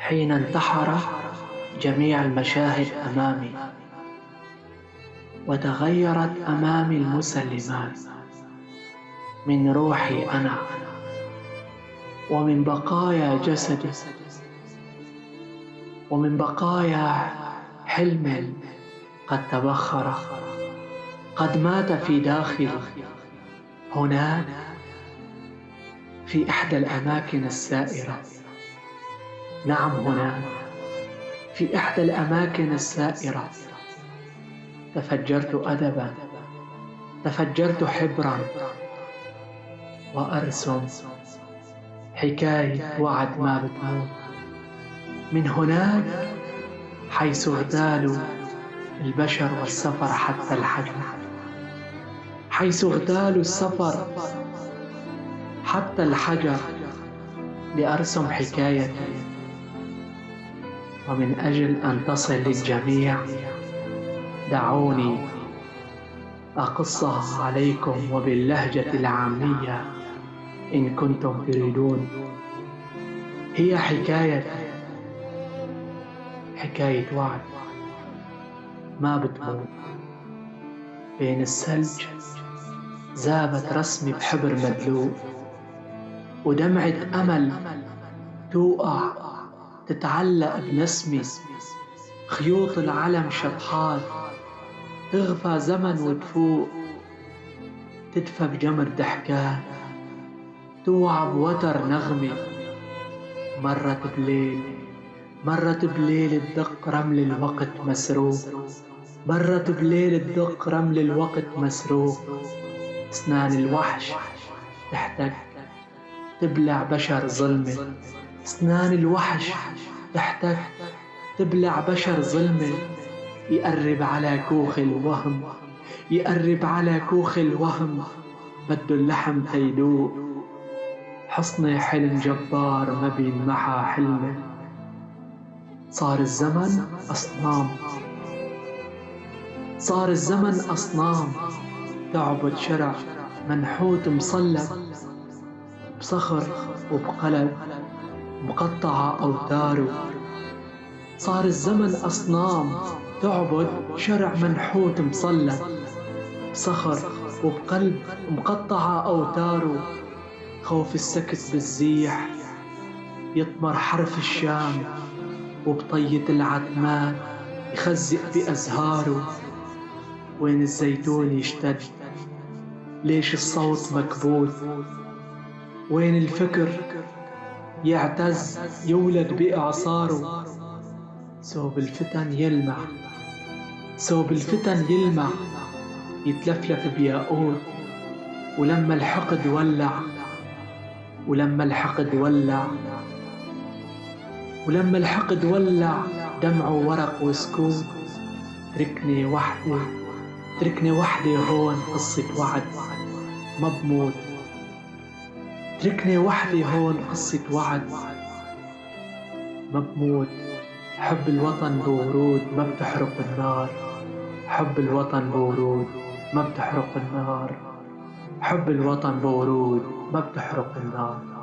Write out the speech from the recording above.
حين انتحر جميع المشاهد أمامي، وتغيرت أمامي المسلمات من روحي أنا ومن بقايا جسدي ومن بقايا حلم قد تبخر، قد مات في داخلي هناك في إحدى الأماكن السائرة. نعم، هناك في إحدى الأماكن السائرة تفجرت أدبا، تفجرت حبرا، وأرسم حكاية وعد ما بتموت. من هناك حيث اغتالوا البشر والسفر حتى الحجر، حيث اغتالوا السفر حتى الحجر، لأرسم حكايتي. ومن أجل أن تصل للجميع دعوني أقصها عليكم وباللهجة العامية إن كنتم تريدون. هي حكاية وعد ما بتموت. بين الثلج ذابت رسمي بحبر مدلوق، ودمعة أمل توقع تتعلق بنسمي. خيوط العلم شطحات تغفى زمن وتفوق، تدفى بجمر ضحكات، توعى بوتر نغمي. مرت بليل تدق رمل الوقت مسروق، مرت بليل تدق رمل الوقت مسروق. أسنان الوحش تحتاج تبلع بشر ظلمة، أسنان الوحش تحتاج تبلع بشر ظلمة. يقرب على كوخ الوهم، يقرب على كوخ الوهم، بده اللحم تيدوق. حصني حلم جبار ما بينمحى حلمه. صار الزمن أصنام، صار الزمن أصنام تعبد شرع منحوت مصلب بصخر وبقلب مقطعة أوتاره. صار الزمن أصنام تعبد شرع منحوت مصلب بصخر وبقلب مقطعة أوتاره. خوف السكت بالزيح يطمر حرف الشام، وبطية العتمات يخزق بأزهاره. وين الزيتون يشتد؟ ليش الصوت مكبوت؟ وين الفكر يعتز يولد بإعصاره؟ ثوب الفتن يلمع، ثوب الفتن يلمع، يتلفلف بياقوت. ولما الحقد ولع، ولما الحقد ولع، ولما الحقد ولع دمعه ورق وسكوت. تركني وحدي، تركني وحدي هون قصة وعد ما بموت. تركني وحدي هون قصة وعد ما بموت. حب الوطن بورود ما بتحرق النار، حب الوطن بورود ما بتحرق النار، حب الوطن بورود ما بتحرق النار.